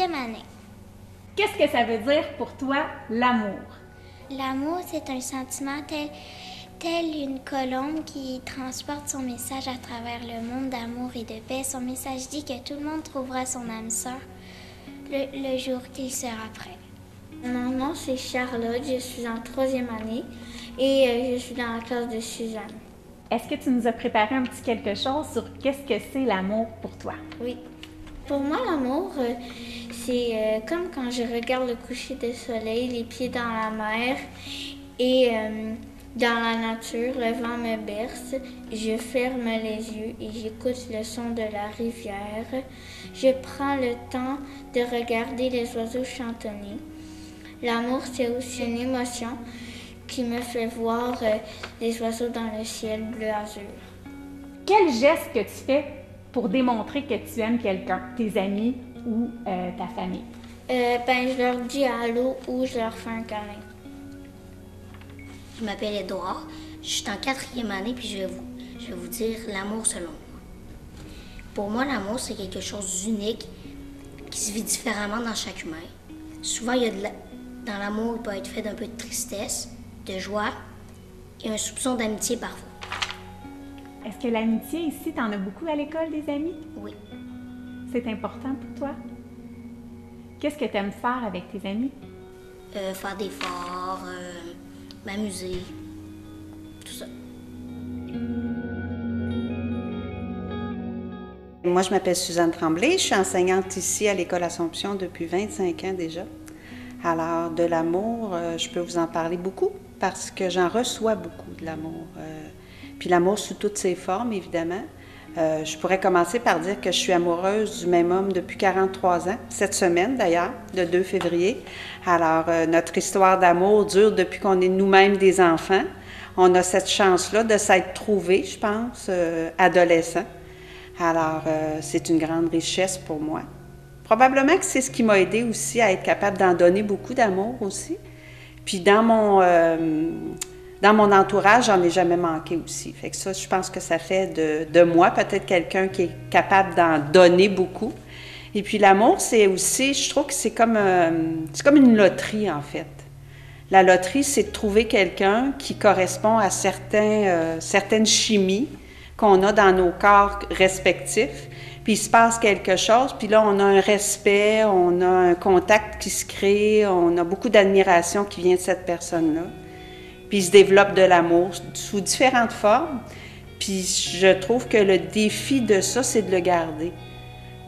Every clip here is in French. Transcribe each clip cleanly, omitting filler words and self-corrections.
5e année. Qu'est-ce que ça veut dire pour toi, l'amour? L'amour, c'est un sentiment tel une colombe qui transporte son message à travers le monde d'amour et de paix. Son message dit que tout le monde trouvera son âme sœur le jour qu'il sera prêt. Mon nom, c'est Charlotte, je suis en 3e année et je suis dans la classe de Suzanne. Est-ce que tu nous as préparé un petit quelque chose sur qu'est-ce que c'est l'amour pour toi? Oui. Pour moi, l'amour, c'est comme quand je regarde le coucher du soleil, les pieds dans la mer et dans la nature, le vent me berce, je ferme les yeux et j'écoute le son de la rivière. Je prends le temps de regarder les oiseaux chantonner. L'amour, c'est aussi une émotion qui me fait voir les oiseaux dans le ciel bleu azur. Quel geste que tu fais pour démontrer que tu aimes quelqu'un, tes amis ou ta famille? Je leur dis allô ou je leur fais un câlin. Je m'appelle Édouard, je suis en 4e année puis je vais vous dire l'amour selon moi. Pour moi, l'amour, c'est quelque chose d'unique qui se vit différemment dans chaque humain. Souvent, dans l'amour, il peut être fait d'un peu de tristesse, de joie et un soupçon d'amitié parfois. Est-ce que l'amitié ici, t'en as beaucoup à l'école, des amis? Oui. C'est important pour toi? Qu'est-ce que tu aimes faire avec tes amis? Faire des forts, m'amuser, tout ça. Moi, je m'appelle Suzanne Tremblay, je suis enseignante ici à l'École Assomption depuis 25 ans déjà. Alors, de l'amour, je peux vous en parler beaucoup parce que j'en reçois beaucoup de l'amour. Puis l'amour sous toutes ses formes, évidemment. Je pourrais commencer par dire que je suis amoureuse du même homme depuis 43 ans, cette semaine d'ailleurs, le 2 février. Alors, notre histoire d'amour dure depuis qu'on est nous-mêmes des enfants. On a cette chance-là de s'être trouvés, je pense, adolescents. Alors, c'est une grande richesse pour moi. Probablement que c'est ce qui m'a aidée aussi à être capable d'en donner beaucoup d'amour aussi. Puis dans mon entourage, j'en ai jamais manqué aussi. Fait que ça, je pense que ça fait de moi peut-être quelqu'un qui est capable d'en donner beaucoup. Et puis l'amour, c'est aussi, je trouve que c'est comme une loterie en fait. La loterie, c'est de trouver quelqu'un qui correspond à certaines chimies qu'on a dans nos corps respectifs. Puis il se passe quelque chose, puis là, on a un respect, on a un contact qui se crée, on a beaucoup d'admiration qui vient de cette personne-là. Puis il se développe de l'amour sous différentes formes. Puis je trouve que le défi de ça, c'est de le garder.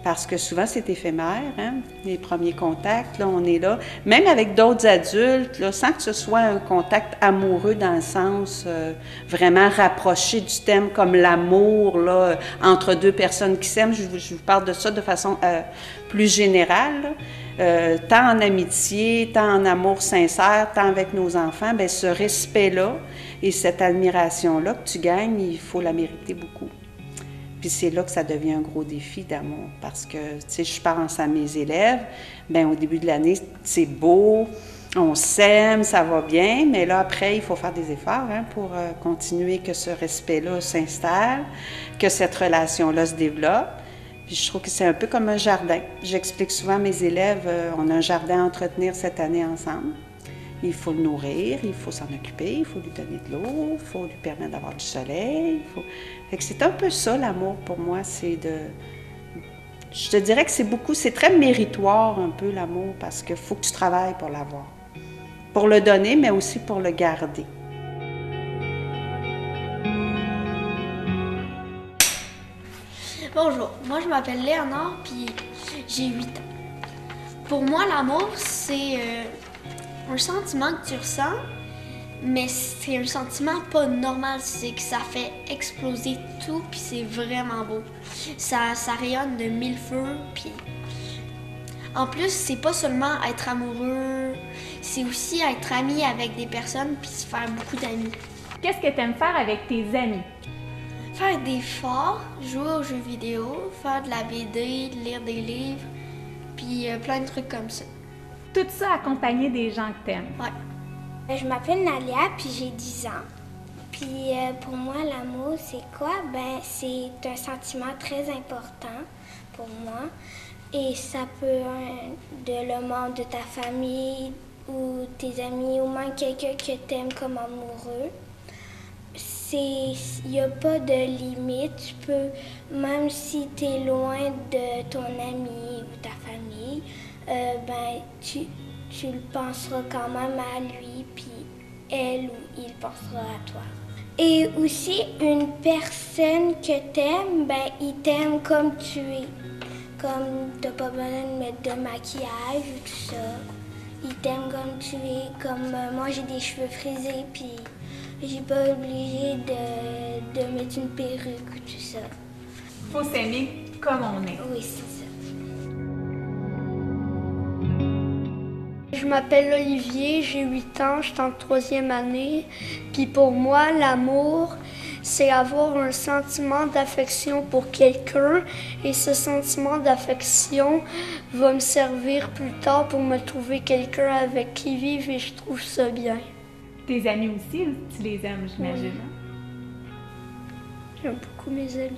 Parce que souvent, c'est éphémère, hein? Les premiers contacts, là, on est là. Même avec d'autres adultes, là, sans que ce soit un contact amoureux dans le sens vraiment rapproché du thème comme l'amour, là, entre deux personnes qui s'aiment. Je vous parle de ça de façon plus générale, tant en amitié, tant en amour sincère, tant avec nos enfants, bien, ce respect-là et cette admiration-là que tu gagnes, il faut la mériter beaucoup. Puis c'est là que ça devient un gros défi d'amour parce que, tu sais, je pense à mes élèves, bien, au début de l'année, c'est beau, on s'aime, ça va bien, mais là, après, il faut faire des efforts hein, pour continuer que ce respect-là s'installe, que cette relation-là se développe. Puis je trouve que c'est un peu comme un jardin. J'explique souvent à mes élèves, on a un jardin à entretenir cette année ensemble. Il faut le nourrir, il faut s'en occuper, il faut lui donner de l'eau, il faut lui permettre d'avoir du soleil. Fait que c'est un peu ça, l'amour, pour moi, c'est de... Je te dirais que c'est très méritoire un peu, l'amour, parce qu'il faut que tu travailles pour l'avoir. Pour le donner, mais aussi pour le garder. Bonjour, moi je m'appelle Léonard, puis j'ai 8 ans. Pour moi, l'amour, c'est un sentiment que tu ressens, mais c'est un sentiment pas normal, c'est que ça fait exploser tout, puis c'est vraiment beau. Ça rayonne de mille feux, puis en plus, c'est pas seulement être amoureux, c'est aussi être ami avec des personnes, puis se faire beaucoup d'amis. Qu'est-ce que tu aimes faire avec tes amis? Faire des forts, jouer aux jeux vidéo, faire de la BD, lire des livres, puis plein de trucs comme ça. Tout ça accompagné des gens que t'aimes. Ouais. Je m'appelle Nalia, puis j'ai 10 ans. Puis pour moi, l'amour, c'est quoi? Ben, c'est un sentiment très important pour moi. Et ça peut être le membre de ta famille ou tes amis ou même quelqu'un que t'aimes comme amoureux. Il n'y a pas de limite. Tu peux, même si tu es loin de ton ami ou ta famille, tu le penseras quand même à lui, puis elle ou il pensera à toi. Et aussi, une personne que t'aimes, il t'aime comme tu es. Comme t'as pas besoin de mettre de maquillage ou tout ça. Il t'aime comme tu es. Comme moi, j'ai des cheveux frisés, puis j'ai pas obligé de mettre une perruque ou tout ça. Faut s'aimer comme on est. Oui, c'est ça. Je m'appelle Olivier, j'ai 8 ans, je suis en 3e année. Puis pour moi, l'amour, c'est avoir un sentiment d'affection pour quelqu'un. Et ce sentiment d'affection va me servir plus tard pour me trouver quelqu'un avec qui vivre et je trouve ça bien. Tes amis aussi, tu les aimes, j'imagine. J'aime beaucoup mes amis.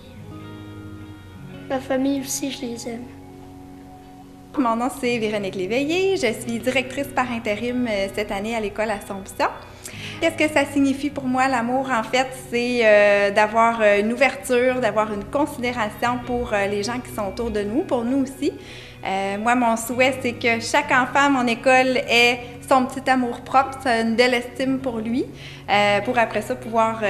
Ma famille aussi, je les aime. Mon nom, c'est Véronique Léveillé. Je suis directrice par intérim cette année à l'école Assomption. Qu'est-ce que ça signifie pour moi, l'amour? En fait, c'est d'avoir une ouverture, d'avoir une considération pour les gens qui sont autour de nous, pour nous aussi. Moi, mon souhait, c'est que chaque enfant à mon école ait son petit amour propre, une belle estime pour lui, pour après ça pouvoir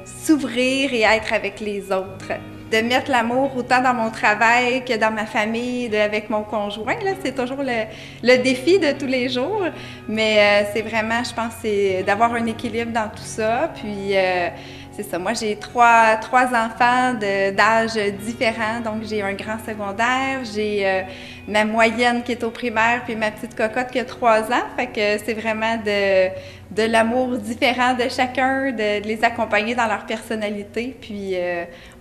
s'ouvrir et être avec les autres. De mettre l'amour autant dans mon travail que dans ma famille, avec mon conjoint, là, c'est toujours le défi de tous les jours. Mais c'est vraiment, je pense, c'est d'avoir un équilibre dans tout ça. Puis c'est ça. Moi, j'ai trois enfants d'âge différents. Donc, j'ai un grand secondaire, j'ai ma moyenne qui est au primaire, puis ma petite cocotte qui a 3 ans. Fait que c'est vraiment de l'amour différent de chacun, de les accompagner dans leur personnalité. Puis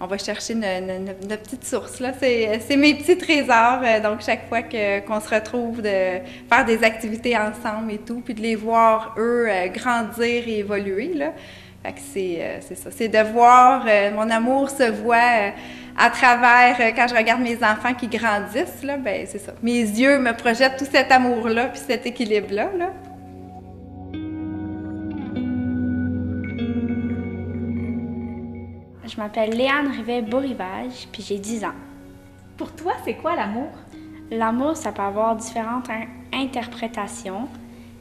on va chercher notre petite source, là. C'est mes petits trésors. Donc, chaque fois qu'on se retrouve, de faire des activités ensemble et tout, puis de les voir, eux, grandir et évoluer, là. Fait que c'est ça. C'est de voir, mon amour se voit à travers, quand je regarde mes enfants qui grandissent, là, ben c'est ça. Mes yeux me projettent tout cet amour-là, puis cet équilibre-là, là. Je m'appelle Léane Rivet-Beaurivage, puis j'ai 10 ans. Pour toi, c'est quoi l'amour? L'amour, ça peut avoir différentes interprétations.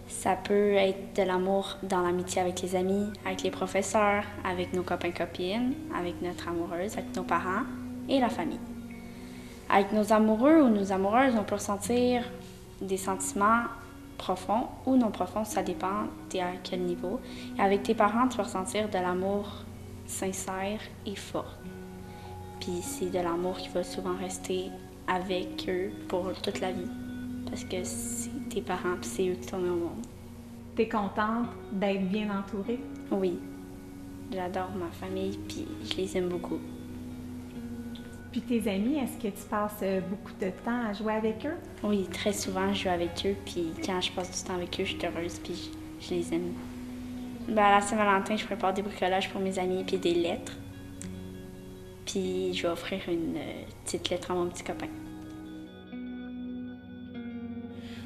Ça peut être de l'amour dans l'amitié avec les amis, avec les professeurs, avec nos copains-copines, avec notre amoureuse, avec nos parents et la famille. Avec nos amoureux ou nos amoureuses, on peut ressentir des sentiments profonds ou non profonds, ça dépend de à quel niveau. Et avec tes parents, tu vas ressentir de l'amour sincère et fort. Puis c'est de l'amour qui va souvent rester avec eux pour toute la vie. Parce que c'est tes parents, puis c'est eux qui t'ont mis au monde. T'es contente d'être bien entourée? Oui. J'adore ma famille, puis je les aime beaucoup. Puis tes amis, est-ce que tu passes beaucoup de temps à jouer avec eux? Oui, très souvent, je joue avec eux, puis quand je passe du temps avec eux, je suis heureuse, puis je les aime. À la Saint-Valentin, je prépare des bricolages pour mes amis, puis des lettres. Puis je vais offrir une petite lettre à mon petit copain.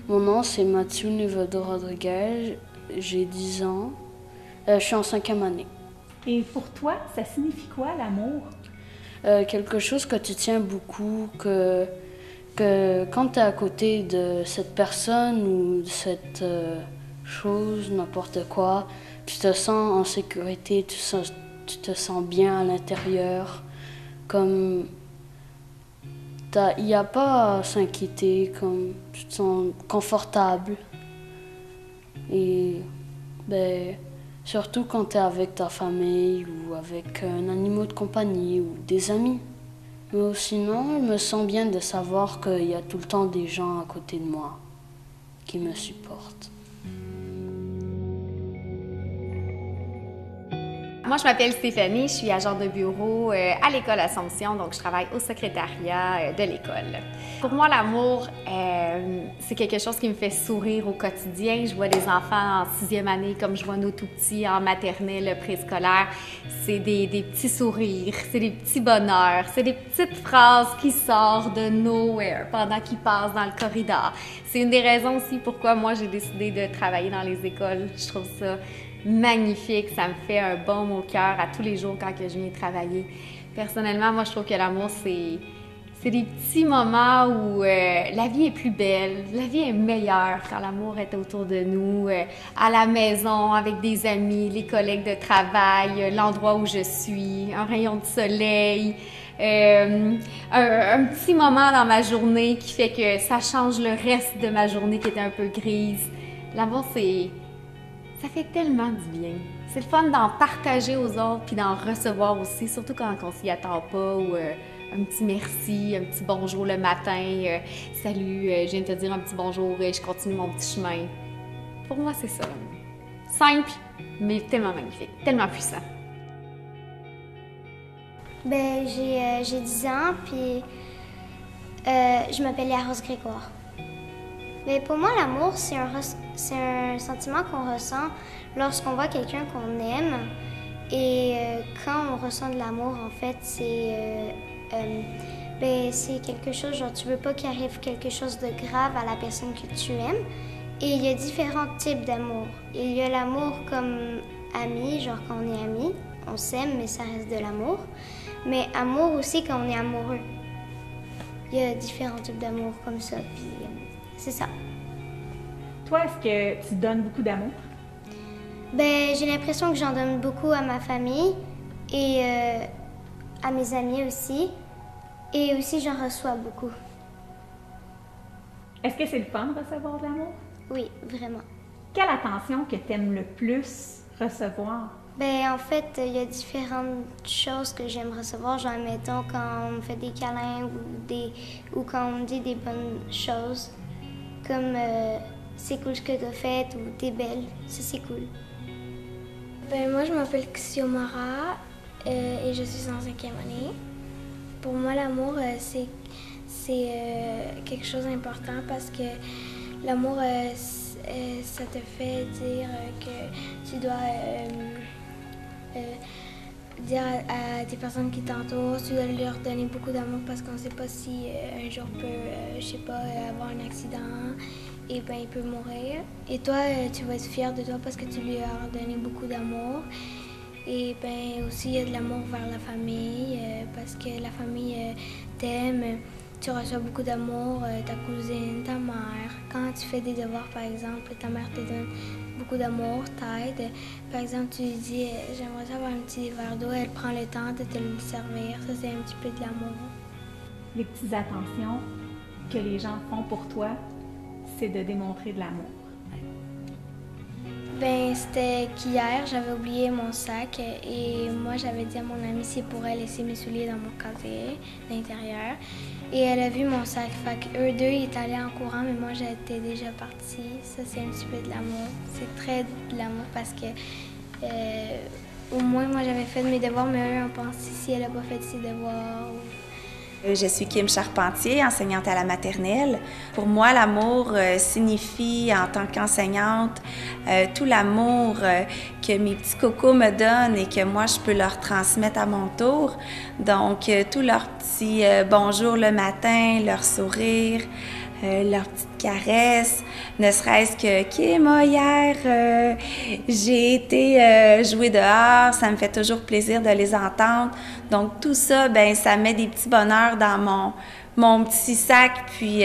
Mon nom, c'est Mathieu Nevado Rodriguez, j'ai 10 ans, je suis en 5e année. Et pour toi, ça signifie quoi, l'amour? Quelque chose que tu tiens beaucoup, que quand tu es à côté de cette personne ou de cette chose, n'importe quoi, tu te sens en sécurité, tu te sens bien à l'intérieur, comme... Il n'y a pas à s'inquiéter, comme tu te sens confortable. Et surtout quand tu es avec ta famille ou avec un animal de compagnie ou des amis. Mais sinon, je me sens bien de savoir qu'il y a tout le temps des gens à côté de moi qui me supportent. Moi, je m'appelle Stéphanie, je suis agente de bureau à l'école Assomption, donc je travaille au secrétariat de l'école. Pour moi, l'amour, c'est quelque chose qui me fait sourire au quotidien. Je vois des enfants en 6e année comme je vois nos tout-petits en maternelle, préscolaire. C'est des petits sourires, c'est des petits bonheurs, c'est des petites phrases qui sortent de nowhere pendant qu'ils passent dans le corridor. C'est une des raisons aussi pourquoi moi, j'ai décidé de travailler dans les écoles. Je trouve ça magnifique, ça me fait un baume au cœur à tous les jours quand que je viens travailler. Personnellement, moi, je trouve que l'amour, c'est des petits moments où la vie est plus belle, la vie est meilleure quand l'amour est autour de nous, à la maison, avec des amis, les collègues de travail, l'endroit où je suis, un rayon de soleil, un petit moment dans ma journée qui fait que ça change le reste de ma journée qui était un peu grise. L'amour, ça fait tellement du bien. C'est le fun d'en partager aux autres puis d'en recevoir aussi, surtout quand on s'y attend pas ou un petit merci, un petit bonjour le matin. Salut, je viens de te dire un petit bonjour et je continue mon petit chemin. Pour moi, c'est ça. Simple, mais tellement magnifique, tellement puissant. Ben, j'ai 10 ans, puis je m'appelle Yaros Grégoire. Mais pour moi, l'amour, c'est un sentiment qu'on ressent lorsqu'on voit quelqu'un qu'on aime. Et quand on ressent de l'amour, en fait, c'est quelque chose, genre tu veux pas qu'il arrive quelque chose de grave à la personne que tu aimes. Et il y a différents types d'amour. Il y a l'amour comme ami, genre quand on est amis, on s'aime, mais ça reste de l'amour. Mais amour aussi quand on est amoureux. Il y a différents types d'amour comme ça, puis c'est ça. Toi, est-ce que tu donnes beaucoup d'amour? Ben, j'ai l'impression que j'en donne beaucoup à ma famille et à mes amis aussi. Et aussi, j'en reçois beaucoup. Est-ce que c'est le fun de recevoir de l'amour? Oui, vraiment. Quelle attention que tu aimes le plus recevoir? Ben, en fait, il y a différentes choses que j'aime recevoir. Genre, mettons, quand on me fait des câlins ou quand on me dit des bonnes choses, comme c'est cool ce que tu as fait ou t'es belle. Ça, c'est cool. Ben, moi, je m'appelle Xiomara et je suis en 5e année. Pour moi, l'amour, c'est quelque chose d'important parce que l'amour, ça te fait dire que tu dois dire à des personnes qui t'entourent, tu dois leur donner beaucoup d'amour parce qu'on ne sait pas si un jour peut, je sais pas, avoir un accident et ben il peut mourir. Et toi, tu vas être fier de toi parce que tu lui as donné beaucoup d'amour. Et ben aussi, il y a de l'amour vers la famille parce que la famille t'aime. Tu reçois beaucoup d'amour, ta cousine, ta mère. Quand tu fais des devoirs, par exemple, ta mère te donne beaucoup d'amour, t'aide. Par exemple, tu lui dis « j'aimerais avoir un petit verre d'eau », elle prend le temps de te le servir. Ça, c'est un petit peu de l'amour. Les petites attentions que les gens font pour toi, c'est de démontrer de l'amour. Ben, c'était qu'hier, j'avais oublié mon sac et moi, j'avais dit à mon amie si elle pourrait laisser mes souliers dans mon casier d'intérieur. Et elle a vu mon sac. Fait qu'eux deux, ils étaient allés en courant, mais moi, j'étais déjà partie. Ça, c'est un petit peu de l'amour. C'est très de l'amour parce que au moins, moi, j'avais fait mes devoirs, mais eux, on pense si elle n'a pas fait ses devoirs. Je suis Kim Charpentier, enseignante à la maternelle. Pour moi, l'amour signifie, en tant qu'enseignante, tout l'amour que mes petits cocos me donnent et que moi, je peux leur transmettre à mon tour. Donc, tous leurs petits bonjours le matin, leur sourire, leurs petites caresses, ne serait-ce que « Kim, hier, j'ai été jouer dehors », ça me fait toujours plaisir de les entendre. Donc tout ça, ben ça met des petits bonheurs dans mon petit sac, puis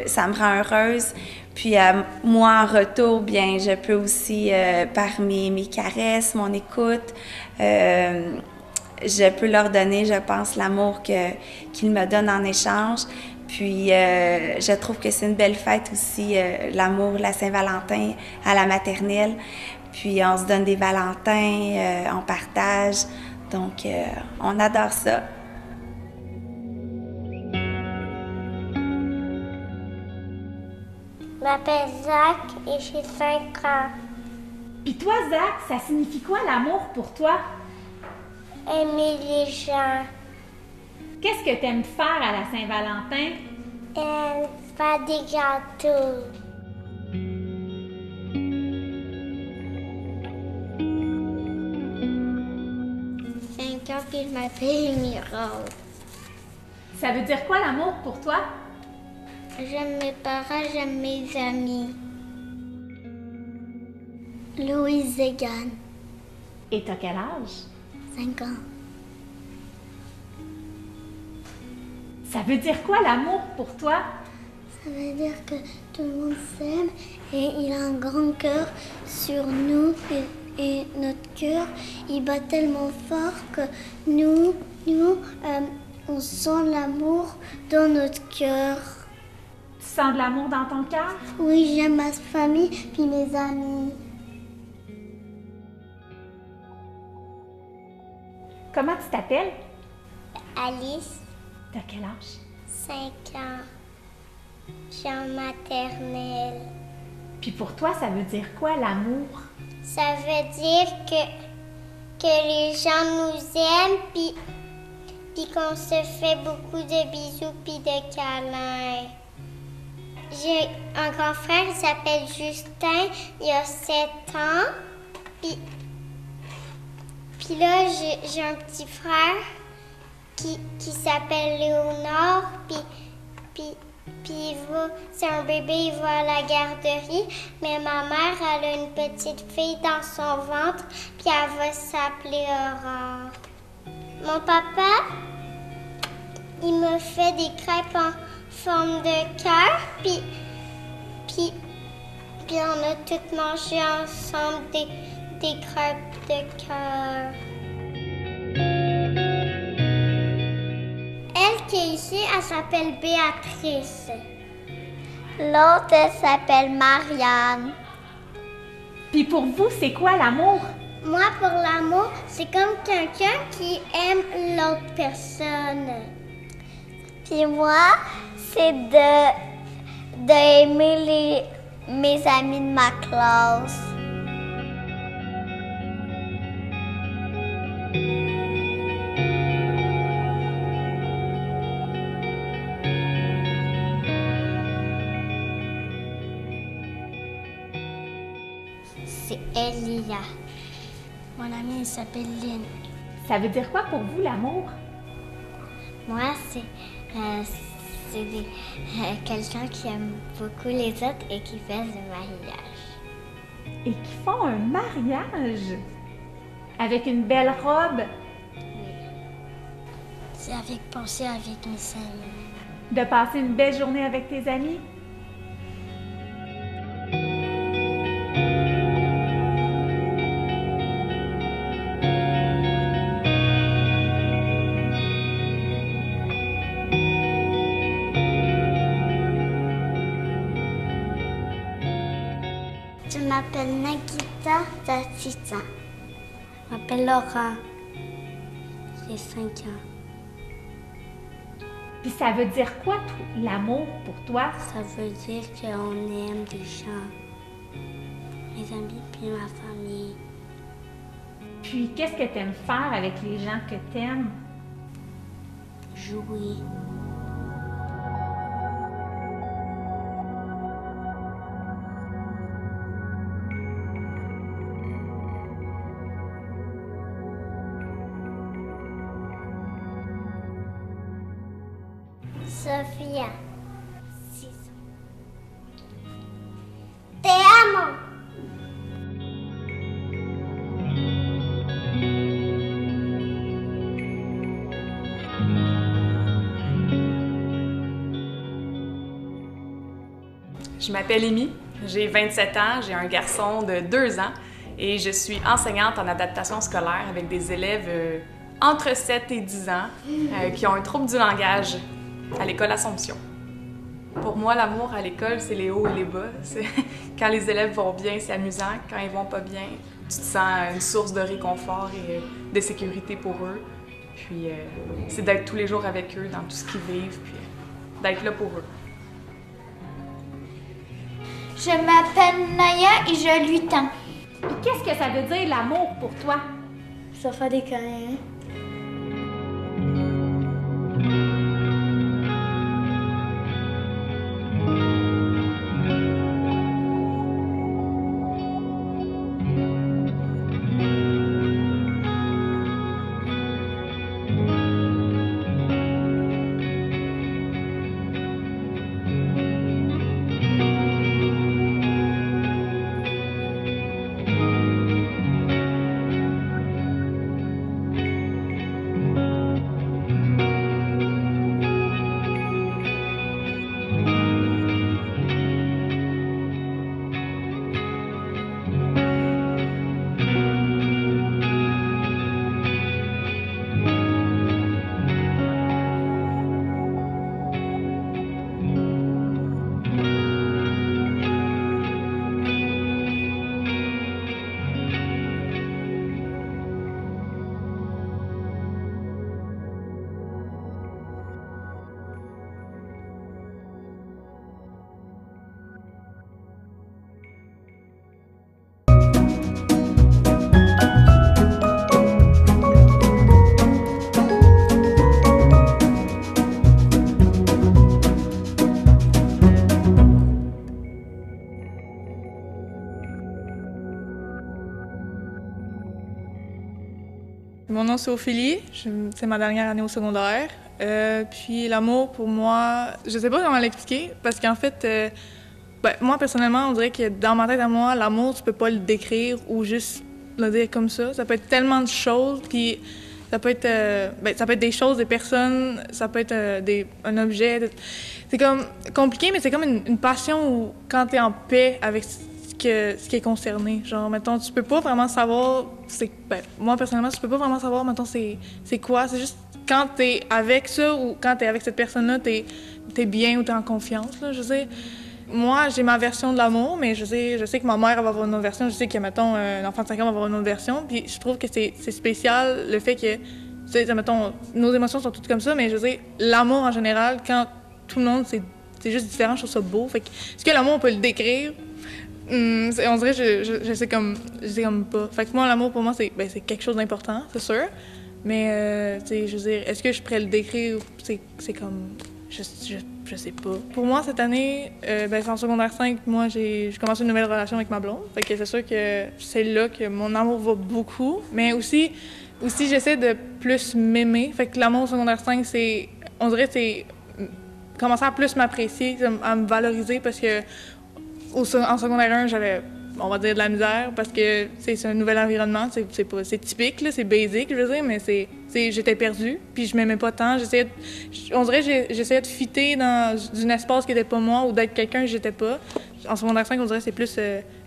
ça me rend heureuse. Puis moi, en retour, bien, je peux aussi, par mes caresses, mon écoute, je peux leur donner, je pense, l'amour qu'ils me donnent en échange. Puis, je trouve que c'est une belle fête aussi, l'amour, la Saint-Valentin à la maternelle. Puis, on se donne des Valentins, on partage. Donc, on adore ça. Je m'appelle Zach et j'ai 5 ans. Puis toi, Zach, ça signifie quoi l'amour pour toi? aimer les gens. Qu'est-ce que tu aimes faire à la Saint-Valentin? Faire des gâteaux. Quand je m'appelle Mirande. Ça veut dire quoi l'amour pour toi? J'aime mes parents, j'aime mes amis. Louise Zegan. Et t'as quel âge? 5 ans. Ça veut dire quoi l'amour pour toi? Ça veut dire que tout le monde s'aime et il a un grand cœur sur nous et notre cœur, il bat tellement fort que nous, on sent l'amour dans notre cœur. Tu sens de l'amour dans ton cœur? Oui, j'aime ma famille puis mes amis. Comment tu t'appelles? Alice, T'as quel âge? 5 ans. Je suis en maternelle. Puis pour toi, ça veut dire quoi l'amour? Ça veut dire que les gens nous aiment puis qu'on se fait beaucoup de bisous puis de câlins. J'ai un grand frère, il s'appelle Justin, il a 7 ans. Puis là, j'ai un petit frère qui s'appelle Léonard, puis c'est un bébé, il va à la garderie, mais ma mère, elle a une petite fille dans son ventre, puis elle va s'appeler Aurore. Mon papa, il me fait des crêpes en forme de cœur, puis on a toutes mangé ensemble des crêpes de cœur. Elle qui est ici, elle s'appelle Béatrice. L'autre, elle s'appelle Marianne. Puis pour vous, c'est quoi l'amour? Moi, pour l'amour, c'est comme quelqu'un qui aime l'autre personne. Puis moi, c'est d'aimer mes amis de ma classe. C'est Elia. Mon amie, elle s'appelle Lynn. Ça veut dire quoi pour vous l'amour? Moi, c'est quelqu'un qui aime beaucoup les autres et qui fait du mariage. Et qui font un mariage? Avec une belle robe? Oui. C'est penser avec mes amis. De passer une belle journée avec tes amis? Je m'appelle Nagita Tatita. Je m'appelle Laura. J'ai 5 ans. Puis ça veut dire quoi, l'amour pour toi? Ça veut dire qu'on aime les gens, mes amis puis ma famille. Puis qu'est-ce que tu aimes faire avec les gens que tu aimes? Jouer. Sophia. 6 ans. Te amo. Je m'appelle Amy, j'ai 27 ans, j'ai un garçon de 2 ans et je suis enseignante en adaptation scolaire avec des élèves entre 7 et 10 ans qui ont un trouble du langage à l'école Assomption. Pour moi, l'amour à l'école, c'est les hauts et les bas. Quand les élèves vont bien, c'est amusant. Quand ils vont pas bien, tu te sens une source de réconfort et de sécurité pour eux. Puis c'est d'être tous les jours avec eux dans tout ce qu'ils vivent, puis d'être là pour eux. Je m'appelle Naya et j'ai 8 ans. Puis qu'est-ce que ça veut dire l'amour pour toi? Ça fait des câlins, Mon nom, c'est Ophélie. C'est ma dernière année au secondaire. Puis l'amour, pour moi, je sais pas comment l'expliquer, parce qu'en fait, moi, personnellement, on dirait que dans ma tête à moi, l'amour, tu peux pas le décrire ou juste le dire comme ça. Ça peut être tellement de choses, puis ça peut être des choses, des personnes, ça peut être un objet. C'est comme compliqué, mais c'est comme une passion où, quand tu es en paix avec ce qui est concerné. Genre, mettons, tu peux pas vraiment savoir, moi, personnellement, tu peux pas vraiment savoir, mettons, c'est quoi. C'est juste quand tu es avec ça ou quand tu es avec cette personne-là, tu es bien ou tu es en confiance, là, je sais. Moi, j'ai ma version de l'amour, mais je sais que ma mère va avoir une autre version. Je sais que, mettons, un enfant de 5 ans va avoir une autre version. Puis je trouve que c'est spécial le fait que, tu sais, mettons, nos émotions sont toutes comme ça, mais je sais, l'amour en général, quand tout le monde, c'est juste différent, je trouve ça beau. Fait que, est-ce que l'amour, on peut le décrire? On dirait, je sais comme pas. Fait que moi, l'amour, pour moi, c'est quelque chose d'important, c'est sûr. Mais, tu sais, je veux dire, est-ce que je pourrais le décrire? C'est comme... Je sais pas. Pour moi, cette année, c'est en secondaire 5, moi, j'ai commencé une nouvelle relation avec ma blonde. Fait que c'est sûr que c'est là que mon amour va beaucoup. Mais aussi j'essaie de plus m'aimer. Fait que l'amour au secondaire 5, on dirait, c'est commencer à plus m'apprécier, à me valoriser, parce que en secondaire 1, j'avais, on va dire, de la misère, parce que c'est un nouvel environnement, c'est typique, là, c'est basic, je veux dire, mais j'étais perdue, puis je m'aimais pas tant. On dirait que j'essayais de fitter dans un espace qui n'était pas moi ou d'être quelqu'un que j'étais pas. En secondaire 5, on dirait que c'est plus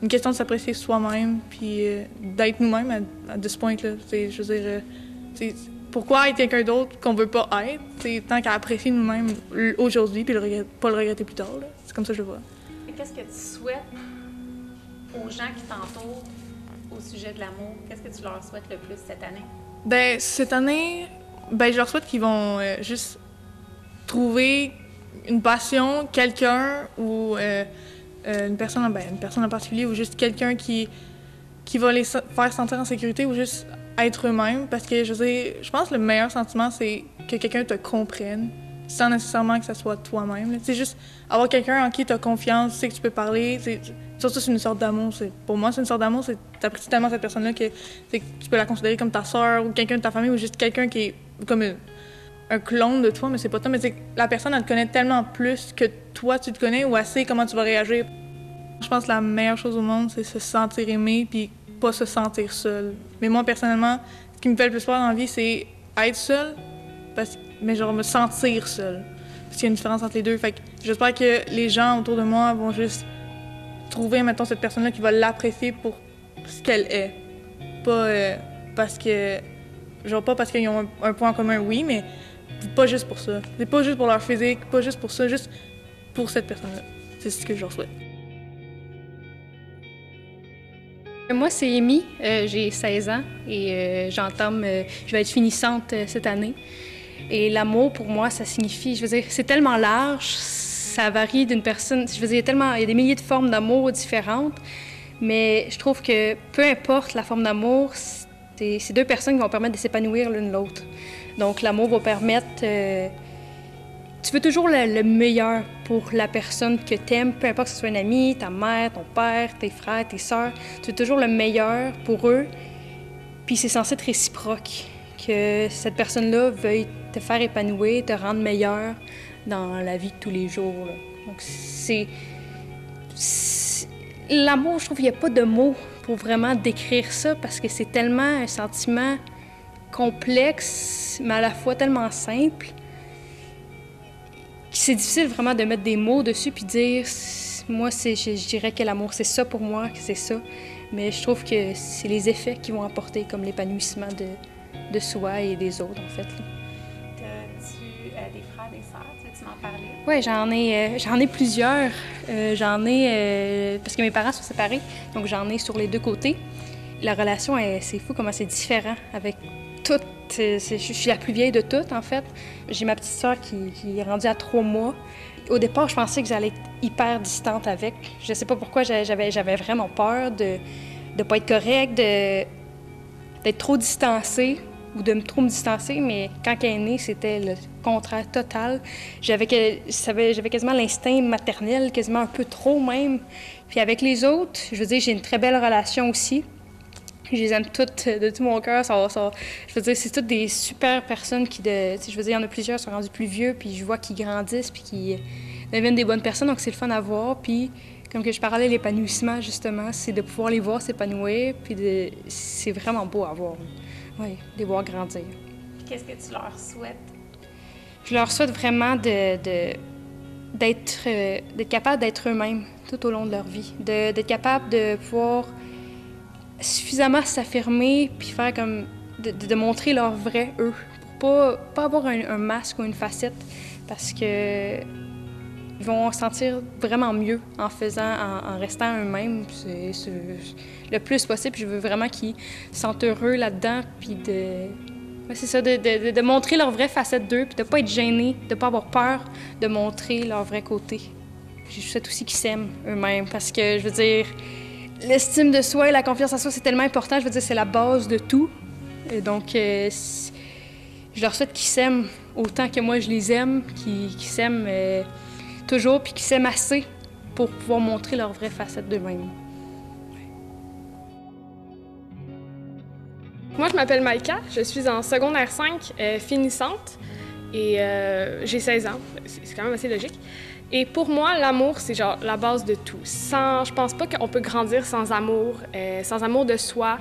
une question de s'apprécier soi-même, puis d'être nous-mêmes à ce point-là. Je veux dire, pourquoi être quelqu'un d'autre qu'on veut pas être, tant qu'à apprécier nous-mêmes aujourd'hui, puis pas le regretter plus tard. C'est comme ça que je le vois. Et qu'est-ce que tu souhaites aux gens qui t'entourent au sujet de l'amour? Qu'est-ce que tu leur souhaites le plus cette année? Ben, cette année, je leur souhaite qu'ils vont juste trouver une passion, quelqu'un ou une personne en particulier, ou juste quelqu'un qui va les faire sentir en sécurité ou juste être eux-mêmes. Parce que, je pense que le meilleur sentiment, c'est que quelqu'un te comprenne, sans nécessairement que ce soit toi-même. C'est juste avoir quelqu'un en qui tu as confiance, tu sais que tu peux parler. Surtout, c'est une sorte d'amour. Pour moi, c'est une sorte d'amour. Tu apprécies tellement cette personne-là que tu peux la considérer comme ta sœur ou quelqu'un de ta famille ou juste quelqu'un qui est comme un clone de toi, mais c'est pas toi. Mais la personne, elle te connaît tellement plus que toi, tu te connais ou assez comment tu vas réagir. Je pense que la meilleure chose au monde, c'est se sentir aimé puis pas se sentir seul. Mais moi, personnellement, ce qui me fait le plus peur dans la vie, c'est être seul, mais genre me sentir seul. Parce qu'il y a une différence entre les deux. Fait que j'espère que les gens autour de moi vont juste trouver, mettons, cette personne-là qui va l'apprécier pour ce qu'elle est. Pas parce que... Genre, pas parce qu'ils ont un point en commun, oui, mais pas juste pour ça. C'est pas juste pour leur physique, pas juste pour ça, juste pour cette personne-là. C'est ce que je leur souhaite. Moi, c'est Amy, j'ai 16 ans et je vais être finissante cette année. Et l'amour, pour moi, ça signifie, je veux dire, c'est tellement large, ça varie d'une personne, je veux dire, il y a des milliers de formes d'amour différentes, mais je trouve que peu importe la forme d'amour, c'est deux personnes qui vont permettre de s'épanouir l'une l'autre. Donc, l'amour va permettre... tu veux toujours le meilleur pour la personne que tu aimes, peu importe que ce soit un ami, ta mère, ton père, tes frères, tes sœurs. Tu veux toujours le meilleur pour eux. Puis c'est censé être réciproque, que cette personne-là veuille te faire épanouir, te rendre meilleur dans la vie de tous les jours. Là. Donc l'amour, je trouve qu'il n'y a pas de mots pour vraiment décrire ça parce que c'est tellement un sentiment complexe, mais à la fois tellement simple. C'est difficile vraiment de mettre des mots dessus puis dire, moi, je dirais que l'amour, c'est ça pour moi, que c'est ça. Mais je trouve que c'est les effets qui vont apporter, comme l'épanouissement de soi et des autres, en fait. As-tu des frères, des sœurs? Tu m'en parlais? Oui, j'en ai plusieurs. Parce que mes parents sont séparés, donc j'en ai sur les deux côtés. La relation, c'est fou comment c'est différent avec toutes. Je suis la plus vieille de toutes, en fait. J'ai ma petite sœur qui est rendue à 3 mois. Au départ, je pensais que j'allais être hyper distante avec. Je sais pas pourquoi, j'avais vraiment peur de ne pas être correcte, d'être trop distancée ou de trop me distancer, mais quand elle est née, c'était le contraire total. J'avais quasiment l'instinct maternel, quasiment un peu trop même. Puis avec les autres, je veux dire, j'ai une très belle relation aussi. Je les aime toutes de tout mon cœur. Je veux dire, c'est toutes des super personnes je veux dire, il y en a plusieurs qui sont rendus plus vieux, puis je vois qu'ils grandissent, puis qu'ils deviennent des bonnes personnes, donc c'est le fun à voir. Puis, comme que je parlais, l'épanouissement, justement, c'est de pouvoir les voir s'épanouir, puis c'est vraiment beau à voir. Oui, les voir grandir. Qu'est-ce que tu leur souhaites? Je leur souhaite vraiment d'être capables d'être eux-mêmes tout au long de leur vie, d'être capables de pouvoir suffisamment s'affirmer puis faire comme de montrer leur vrai eux, pour pas avoir un masque ou une facette, parce que ils vont se sentir vraiment mieux en restant eux-mêmes. C'est le plus possible. Je veux vraiment qu'ils se sentent heureux là-dedans, puis c'est ça, de montrer leur vraie facette d'eux, puis de pas être gênés, de pas avoir peur de montrer leur vrai côté. Je souhaite aussi qu'ils s'aiment eux-mêmes, parce que, je veux dire, l'estime de soi et la confiance en soi, c'est tellement important. Je veux dire, c'est la base de tout. Et donc, je leur souhaite qu'ils s'aiment autant que moi je les aime, qu'ils s'aiment toujours, puis qu'ils s'aiment assez pour pouvoir montrer leur vraie facette d'eux-mêmes. Moi, je m'appelle Maïka, je suis en secondaire 5, finissante, et j'ai 16 ans. C'est quand même assez logique. Et pour moi, l'amour, c'est genre la base de tout. Je pense pas qu'on peut grandir sans amour de soi.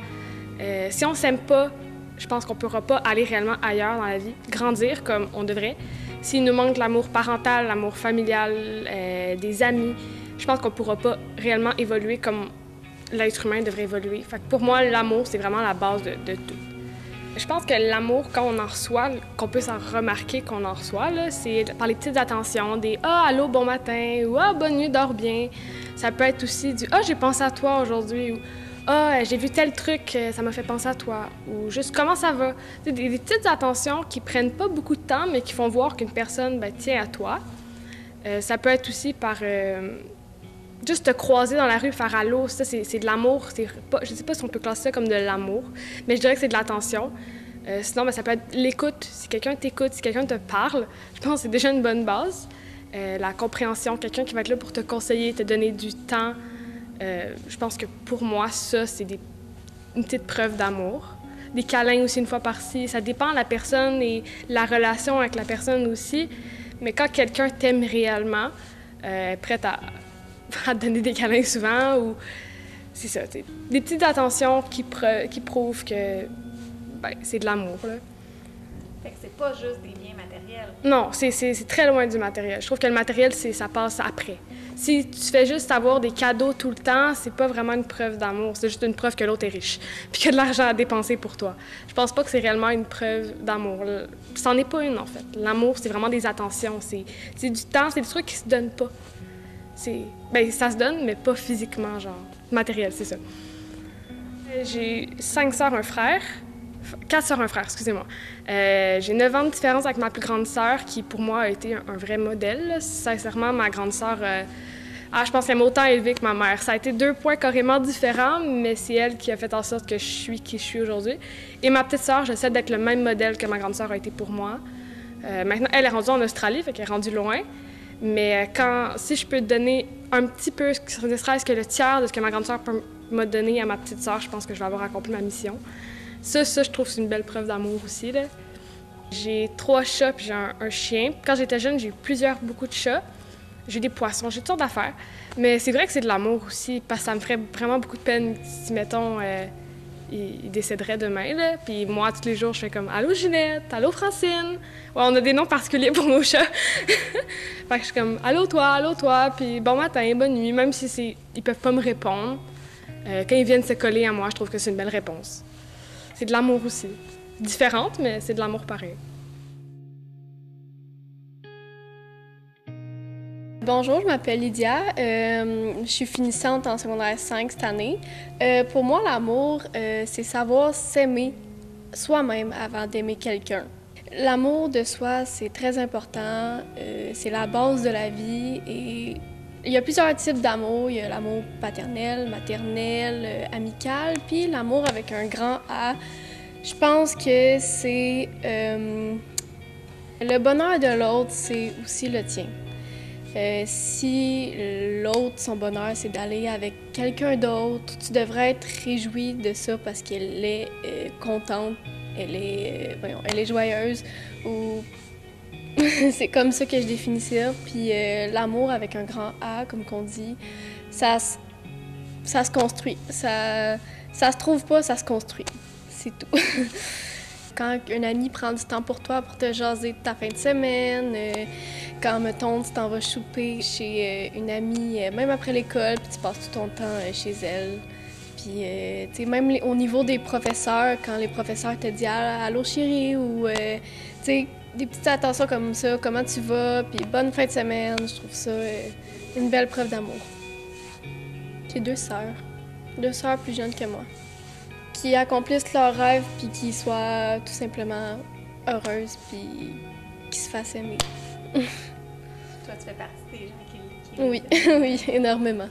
Si on s'aime pas, je pense qu'on pourra pas aller réellement ailleurs dans la vie, grandir comme on devrait. S'il nous manque l'amour parental, l'amour familial, des amis, je pense qu'on pourra pas réellement évoluer comme l'être humain devrait évoluer. Fait que pour moi, l'amour, c'est vraiment la base de tout. Je pense que l'amour, quand on en reçoit, qu'on peut s'en remarquer qu'on en reçoit, c'est par les petites attentions, des « Ah, allô, bon matin » ou « Ah, bonne nuit, dors bien ». Ça peut être aussi du « Ah, j'ai pensé à toi aujourd'hui » ou « Ah, j'ai vu tel truc, ça m'a fait penser à toi » ou juste « Comment ça va ». Des petites attentions qui prennent pas beaucoup de temps, mais qui font voir qu'une personne tient à toi. Ça peut être aussi par juste te croiser dans la rue, faire allô, ça c'est de l'amour. Je sais pas si on peut classer ça comme de l'amour, mais je dirais que c'est de l'attention. Sinon, ça peut être l'écoute. Si quelqu'un t'écoute, si quelqu'un te parle, je pense que c'est déjà une bonne base. La compréhension, quelqu'un qui va être là pour te conseiller, te donner du temps. Je pense que pour moi, ça, c'est une petite preuve d'amour. Des câlins aussi une fois par-ci. Ça dépend de la personne et la relation avec la personne aussi. Mais quand quelqu'un t'aime réellement, prête à te donner des câlins souvent, ou c'est ça, des petites attentions qui prouvent que c'est de l'amour. Fait que c'est pas juste des biens matériels. Non, c'est très loin du matériel. Je trouve que le matériel, ça passe après. Si tu fais juste avoir des cadeaux tout le temps, c'est pas vraiment une preuve d'amour. C'est juste une preuve que l'autre est riche, puis qu'il y a de l'argent à dépenser pour toi. Je pense pas que c'est réellement une preuve d'amour. C'en est pas une, en fait. L'amour, c'est vraiment des attentions. C'est du temps, c'est des trucs qui se donnent pas. Ça se donne, mais pas physiquement, genre matériel, c'est ça. J'ai 5 sœurs, un frère. 4 sœurs, un frère, excusez-moi. J'ai 9 ans de différence avec ma plus grande sœur, qui pour moi a été un vrai modèle. Là. Sincèrement, ma grande sœur, je pense qu'elle m'a autant élevée que ma mère. Ça a été 2 points carrément différents, mais c'est elle qui a fait en sorte que je suis qui je suis aujourd'hui. Et ma petite sœur, j'essaie d'être le même modèle que ma grande sœur a été pour moi. Maintenant, elle est rendue en Australie, fait qu'elle est rendue loin. Mais si je peux donner un petit peu, ne serait-ce que le tiers de ce que ma grande sœur m'a donné à ma petite sœur, je pense que je vais avoir accompli ma mission. Ça, je trouve que c'est une belle preuve d'amour aussi. Là. J'ai 3 chats puis j'ai un chien. Quand j'étais jeune, j'ai eu beaucoup de chats. J'ai des poissons, j'ai toutes sortes d'affaires. Mais c'est vrai que c'est de l'amour aussi, parce que ça me ferait vraiment beaucoup de peine si, mettons, il décéderait demain. Là. Puis moi, tous les jours, je fais comme « Allô Ginette, allô Francine ». Ouais, on a des noms particuliers pour nos chats. Fait que je suis comme « Allô toi », puis « Bon matin, bonne nuit », même si ils peuvent pas me répondre. Quand ils viennent se coller à moi, je trouve que c'est une belle réponse. C'est de l'amour aussi. Différente, mais c'est de l'amour pareil. Bonjour, je m'appelle Lydia. Je suis finissante en secondaire 5 cette année. Pour moi, l'amour, c'est savoir s'aimer soi-même avant d'aimer quelqu'un. L'amour de soi, c'est très important. C'est la base de la vie. Et il y a plusieurs types d'amour. Il y a l'amour paternel, maternel, amical, puis l'amour avec un grand A. Je pense que c'est le bonheur de l'autre, c'est aussi le tien. Si l'autre, son bonheur, c'est d'aller avec quelqu'un d'autre, tu devrais être réjoui de ça parce qu'elle est contente, elle est joyeuse. Ou c'est comme ça que je définis ça. Puis l'amour avec un grand A, comme qu'on dit, ça se construit. Ça se trouve pas, ça se construit. C'est tout. Quand un ami prend du temps pour toi, pour te jaser de ta fin de semaine, quand, mettons, tu t'en vas souper chez une amie, même après l'école, puis tu passes tout ton temps chez elle. Puis, tu sais, même au niveau des professeurs, quand les professeurs te disent « Allô, chérie » ou, tu sais, des petites attentions comme ça, « Comment tu vas? » Puis « Bonne fin de semaine », je trouve ça une belle preuve d'amour. J'ai 2 sœurs plus jeunes que moi, qui accomplissent leurs rêves puis qui soient tout simplement heureuses puis qui se fassent aimer. Toi, tu fais partie des gens qui Oui, oui, énormément.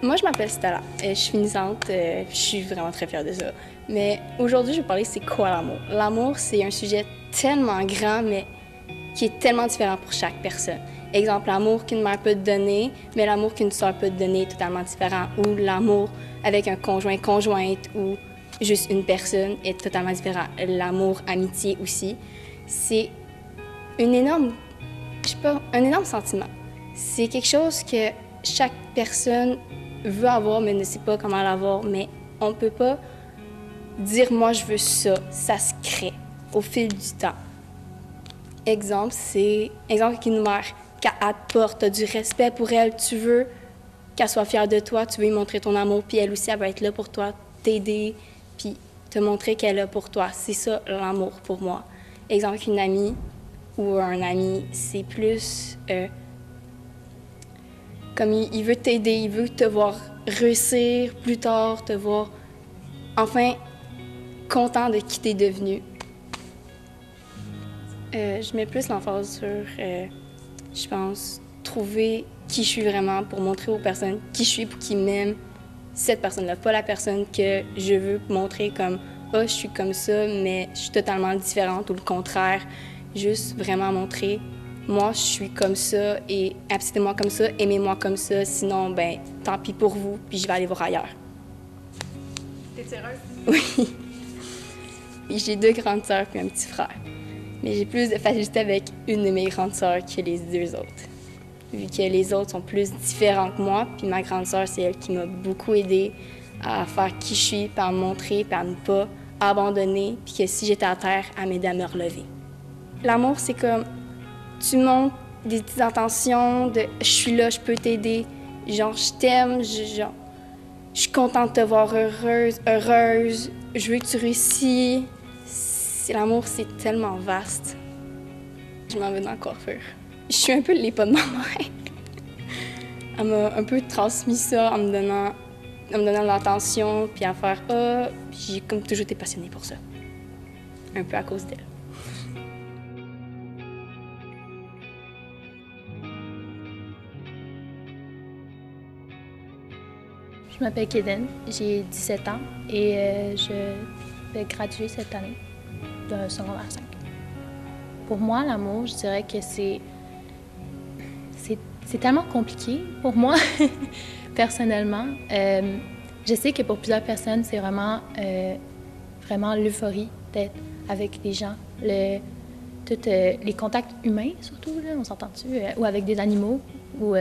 Moi, je m'appelle Stella. Je suis finissante. Je suis vraiment très fière de ça. Mais aujourd'hui, je vais parler c'est quoi l'amour. L'amour, c'est un sujet tellement grand, mais qui est tellement différent pour chaque personne. Exemple, l'amour qu'une mère peut te donner, mais l'amour qu'une sœur peut te donner est totalement différent. Ou l'amour avec un conjoint, conjointe ou juste une personne est totalement différent. L'amour, amitié aussi. C'est un énorme sentiment. C'est quelque chose que chaque personne veut avoir, mais ne sait pas comment l'avoir. Mais on ne peut pas dire « moi, je veux ça ». Ça se crée au fil du temps. Exemple avec une mère. Qu'elle te porte, tu as du respect pour elle, tu veux qu'elle soit fière de toi, tu veux lui montrer ton amour, puis elle aussi, elle va être là pour toi, t'aider, puis te montrer qu'elle est là pour toi. C'est ça, l'amour, pour moi. Exemple, avec une amie ou un ami, c'est plus comme il veut t'aider, il veut te voir réussir plus tard, te voir enfin content de qui t'es devenu. Je mets plus l'emphase sur... je pense, trouver qui je suis vraiment pour montrer aux personnes qui je suis pour qu'ils m'aiment cette personne-là, pas la personne que je veux montrer comme « Ah, je suis comme ça, mais je suis totalement différente » ou le contraire. Juste vraiment montrer « Moi, je suis comme ça et acceptez-moi comme ça, aimez-moi comme ça, sinon, ben tant pis pour vous, puis je vais aller voir ailleurs. » T'es heureuse? Oui. Puis j'ai 2 grandes sœurs puis un petit frère. Mais j'ai plus de facilité avec une de mes grandes sœurs que les 2 autres. Vu que les autres sont plus différents que moi, puis ma grande sœur, c'est elle qui m'a beaucoup aidée à faire qui je suis, puis à me montrer, puis à ne pas abandonner, puis que si j'étais à terre, à m'aider à me relever. L'amour, c'est comme, tu montres des petites intentions de « je suis là, je peux t'aider », genre « je t'aime », je suis contente de te voir heureuse, je veux que tu réussis. L'amour, c'est tellement vaste. Je m'en vais dans la coiffure. Je suis un peu l'épaule de ma mère. Elle m'a un peu transmis ça en me donnant l'attention, puis à faire « Ah », puis j'ai comme toujours été passionnée pour ça. Un peu à cause d'elle. Je m'appelle Kaden, j'ai 17 ans et je vais graduer cette année de secondaire 5. Pour moi, l'amour, je dirais que c'est tellement compliqué pour moi, personnellement. Je sais que pour plusieurs personnes, c'est vraiment l'euphorie d'être avec les gens, les contacts humains surtout, là, on s'entend-tu, ou avec des animaux, ou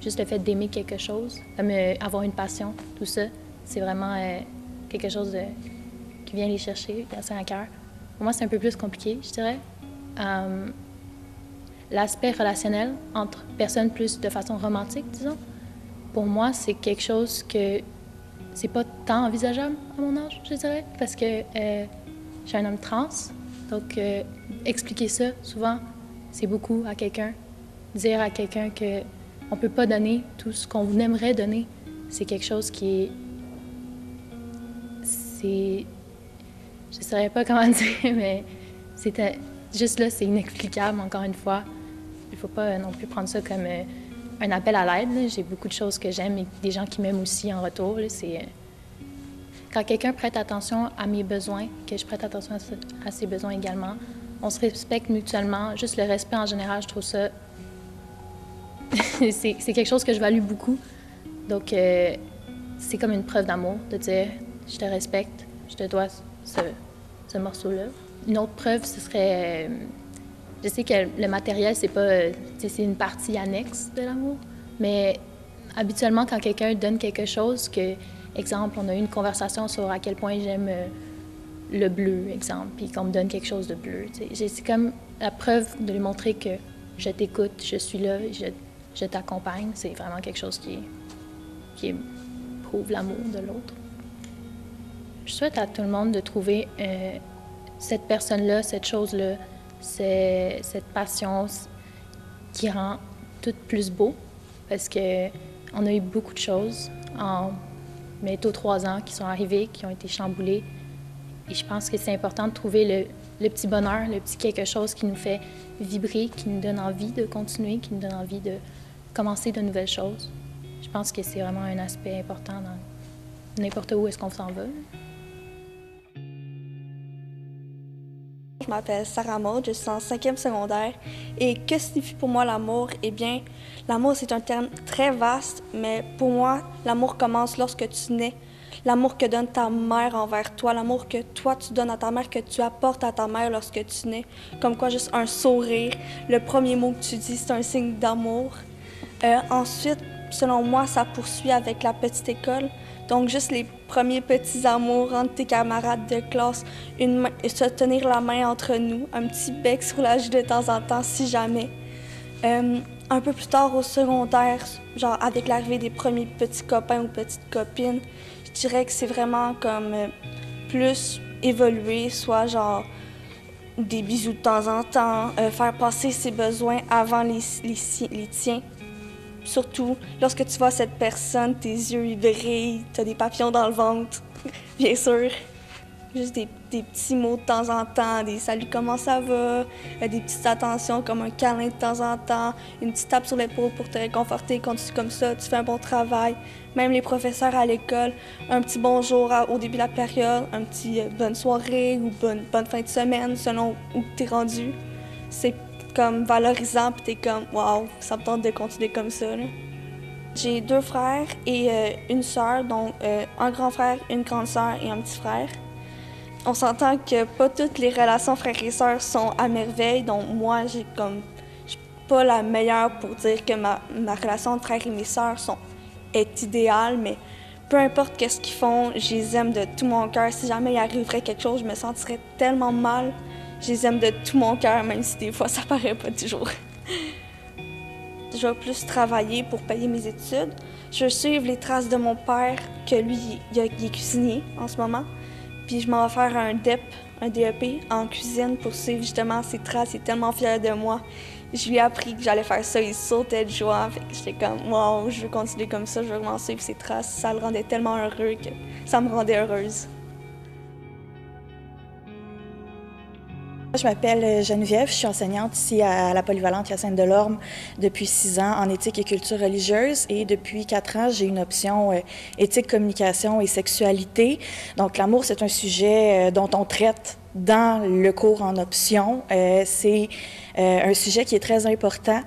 juste le fait d'aimer quelque chose, avoir une passion, tout ça, c'est vraiment quelque chose qui vient les chercher, assez à cœur. Pour moi, c'est un peu plus compliqué, je dirais. L'aspect relationnel entre personnes plus de façon romantique, disons, pour moi, c'est quelque chose que c'est pas tant envisageable à mon âge, je dirais, parce que je suis un homme trans, donc expliquer ça, souvent, c'est beaucoup à quelqu'un. Dire à quelqu'un que on peut pas donner tout ce qu'on aimerait donner, c'est quelque chose qui est... Je saurais pas comment dire, mais juste là, c'est inexplicable, encore une fois. Il faut pas non plus prendre ça comme un appel à l'aide. J'ai beaucoup de choses que j'aime et des gens qui m'aiment aussi en retour. Quand quelqu'un prête attention à mes besoins, que je prête attention à ses besoins également, on se respecte mutuellement. Juste le respect en général, je trouve ça... c'est quelque chose que je value beaucoup. Donc, c'est comme une preuve d'amour, de dire « je te respecte, je te dois ce morceau-là ». Une autre preuve, ce serait... je sais que le matériel, c'est pas... c'est une partie annexe de l'amour, mais habituellement, quand quelqu'un donne quelque chose, que, exemple, on a eu une conversation sur à quel point j'aime le bleu, exemple, puis qu'on me donne quelque chose de bleu. C'est comme la preuve de lui montrer que je t'écoute, je suis là, je t'accompagne. C'est vraiment quelque chose qui prouve l'amour de l'autre. Je souhaite à tout le monde de trouver cette personne-là, cette chose-là, cette passion qui rend tout plus beau, parce qu'on a eu beaucoup de choses en bientôt 3 ans qui sont arrivées, qui ont été chamboulées. Et je pense que c'est important de trouver le petit bonheur, le petit quelque chose qui nous fait vibrer, qui nous donne envie de continuer, qui nous donne envie de commencer de nouvelles choses. Je pense que c'est vraiment un aspect important dans n'importe où est-ce qu'on s'en va. Je m'appelle Sarah Maud, je suis en 5e secondaire. Et que signifie pour moi l'amour? Eh bien, l'amour, c'est un terme très vaste, mais pour moi, l'amour commence lorsque tu nais. L'amour que donne ta mère envers toi, l'amour que toi, tu donnes à ta mère, que tu apportes à ta mère lorsque tu nais. Comme quoi, juste un sourire, le premier mot que tu dis, c'est un signe d'amour. Ensuite, selon moi, ça poursuit avec la petite école. Donc, juste les premiers petits amours entre tes camarades de classe, se tenir la main entre nous, un petit bec sur la joue de temps en temps, si jamais. Un peu plus tard, au secondaire, genre avec l'arrivée des premiers petits copains ou petites copines, je dirais que c'est vraiment comme plus évoluer, soit genre des bisous de temps en temps, faire passer ses besoins avant les tiens. Surtout, lorsque tu vois cette personne, tes yeux ils brillent, t'as des papillons dans le ventre, bien sûr. Juste des petits mots de temps en temps, des « salut, comment ça va », des petites attentions comme un câlin de temps en temps, une petite tape sur l'épaule pour te réconforter quand tu es comme ça, tu fais un bon travail. Même les professeurs à l'école, un petit bonjour au début de la période, un petit bonne soirée ou bonne fin de semaine selon où tu es rendu. C'est comme valorisant, puis t'es comme « wow, ça me tente de continuer comme ça ». J'ai 2 frères et une sœur, donc un grand frère, une grande sœur et un petit frère. On s'entend que pas toutes les relations frères et sœurs sont à merveille, donc moi, je suis pas la meilleure pour dire que ma relation entre frères et mes sœurs est idéale, mais peu importe qu'est-ce qu'ils font, je les aime de tout mon cœur. Si jamais il arriverait quelque chose, je me sentirais tellement mal. Je les aime de tout mon cœur, même si des fois ça paraît pas toujours. Je vais plus travailler pour payer mes études. Je vais suivre les traces de mon père, que lui, il est cuisinier en ce moment. Puis je m'en vais faire un DEP en cuisine pour suivre justement ses traces. Il est tellement fier de moi. Je lui ai appris que j'allais faire ça, il sautait de joie. Fait que j'étais comme, wow, je veux continuer comme ça, je veux vraiment suivre ses traces. Ça le rendait tellement heureux que ça me rendait heureuse. Je m'appelle Geneviève, je suis enseignante ici à la Polyvalente Hyacinthe-Delorme depuis 6 ans en éthique et culture religieuse et depuis 4 ans, j'ai une option éthique, communication et sexualité. Donc l'amour, c'est un sujet dont on traite dans le cours en option. C'est un sujet qui est très important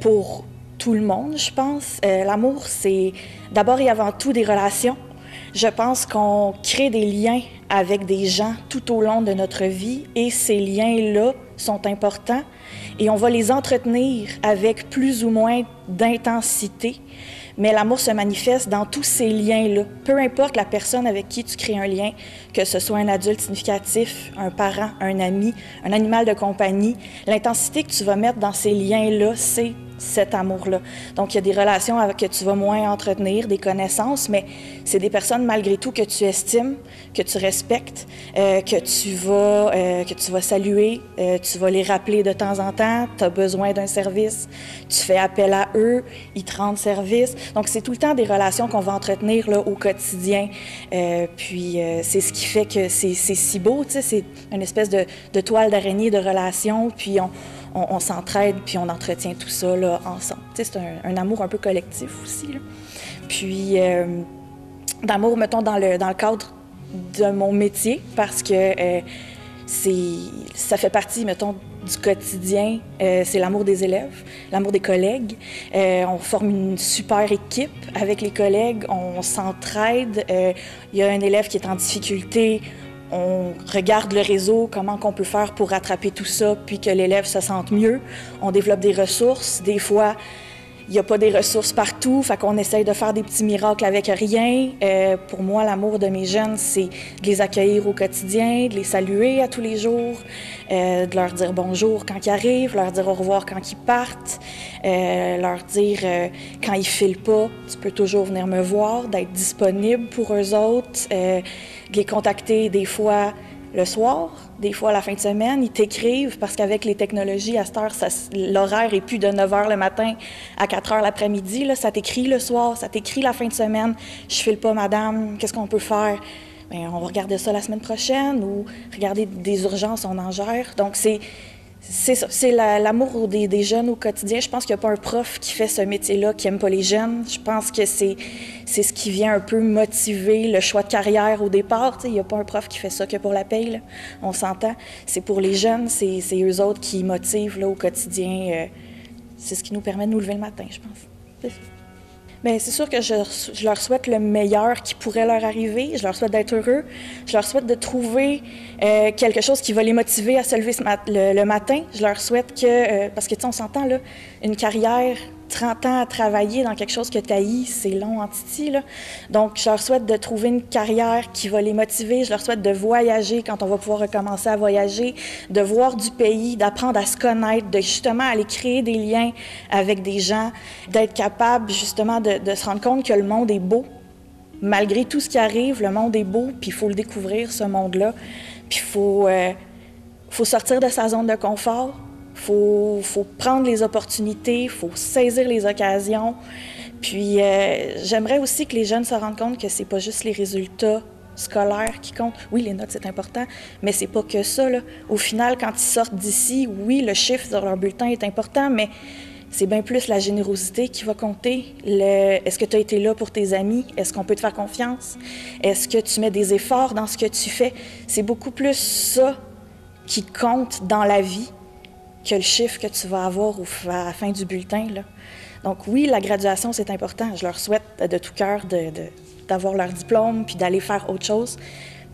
pour tout le monde, je pense. L'amour, c'est d'abord et avant tout des relations. Je pense qu'on crée des liens avec des gens tout au long de notre vie et ces liens-là sont importants et on va les entretenir avec plus ou moins d'intensité. Mais l'amour se manifeste dans tous ces liens-là. Peu importe la personne avec qui tu crées un lien, que ce soit un adulte significatif, un parent, un ami, un animal de compagnie, l'intensité que tu vas mettre dans ces liens-là, c'est cet amour-là. Donc, il y a des relations que tu vas moins entretenir, des connaissances, mais c'est des personnes malgré tout que tu estimes, que tu respectes, que tu vas saluer, tu vas les rappeler de temps en temps, tu as besoin d'un service, tu fais appel à eux, ils te rendent service. Donc, c'est tout le temps des relations qu'on va entretenir là, au quotidien. Puis, c'est ce qui fait que c'est si beau, tu sais, c'est une espèce de toile d'araignée de relations, puis on s'entraide, puis on entretient tout ça là, ensemble. Tu sais, c'est un amour un peu collectif aussi. Là. Puis, d'amour, mettons, dans le cadre de mon métier, parce que ça fait partie, mettons, du quotidien. C'est l'amour des élèves, l'amour des collègues. On forme une super équipe avec les collègues, on s'entraide. Il y a un élève qui est en difficulté, on regarde le réseau, comment on peut faire pour rattraper tout ça, puis que l'élève se sente mieux. On développe des ressources. Des fois, il n'y a pas des ressources partout, fait qu'on essaye de faire des petits miracles avec rien. Pour moi, l'amour de mes jeunes, c'est de les accueillir au quotidien, de les saluer à tous les jours, de leur dire bonjour quand ils arrivent, leur dire au revoir quand ils partent, leur dire quand ils filent pas, tu peux toujours venir me voir, d'être disponible pour eux autres, de les contacter des fois le soir, des fois à la fin de semaine. Ils t'écrivent parce qu'avec les technologies, à cette heure, l'horaire n'est plus de 9 h le matin à 4 h l'après-midi. Là, ça t'écrit le soir, ça t'écrit la fin de semaine. « Je file pas, madame, qu'est-ce qu'on peut faire? » Bien, on va regarder ça la semaine prochaine ou regarder des urgences, on en gère. Donc, c'est ça, c'est l'amour des jeunes au quotidien. Je pense qu'il n'y a pas un prof qui fait ce métier-là qui n'aime pas les jeunes. Je pense que c'est ce qui vient un peu motiver le choix de carrière au départ. Il n'y a pas un prof qui fait ça que pour la paye, là. On s'entend. C'est pour les jeunes, c'est eux autres qui motivent là, au quotidien. C'est ce qui nous permet de nous lever le matin, je pense. Bien, c'est sûr que je leur souhaite le meilleur qui pourrait leur arriver. Je leur souhaite d'être heureux. Je leur souhaite de trouver quelque chose qui va les motiver à se lever le matin. Je leur souhaite que... parce que, tu sais, on s'entend, là, une carrière, 30 ans à travailler dans quelque chose que tu haïs, c'est long en titi, là. Donc, je leur souhaite de trouver une carrière qui va les motiver. Je leur souhaite de voyager quand on va pouvoir recommencer à voyager, de voir du pays, d'apprendre à se connaître, de justement aller créer des liens avec des gens, d'être capable justement de se rendre compte que le monde est beau. Malgré tout ce qui arrive, le monde est beau, puis il faut le découvrir, ce monde-là. Puis il faut sortir de sa zone de confort. Faut prendre les opportunités, il faut saisir les occasions. Puis j'aimerais aussi que les jeunes se rendent compte que c'est pas juste les résultats scolaires qui comptent. Oui, les notes, c'est important, mais c'est pas que ça, là. Au final, quand ils sortent d'ici, oui, le chiffre sur leur bulletin est important, mais c'est bien plus la générosité qui va compter. Est-ce que tu as été là pour tes amis? Est-ce qu'on peut te faire confiance? Est-ce que tu mets des efforts dans ce que tu fais? C'est beaucoup plus ça qui compte dans la vie que le chiffre que tu vas avoir à la fin du bulletin, là. Donc oui, la graduation, c'est important. Je leur souhaite de tout cœur d'avoir leur diplôme puis d'aller faire autre chose,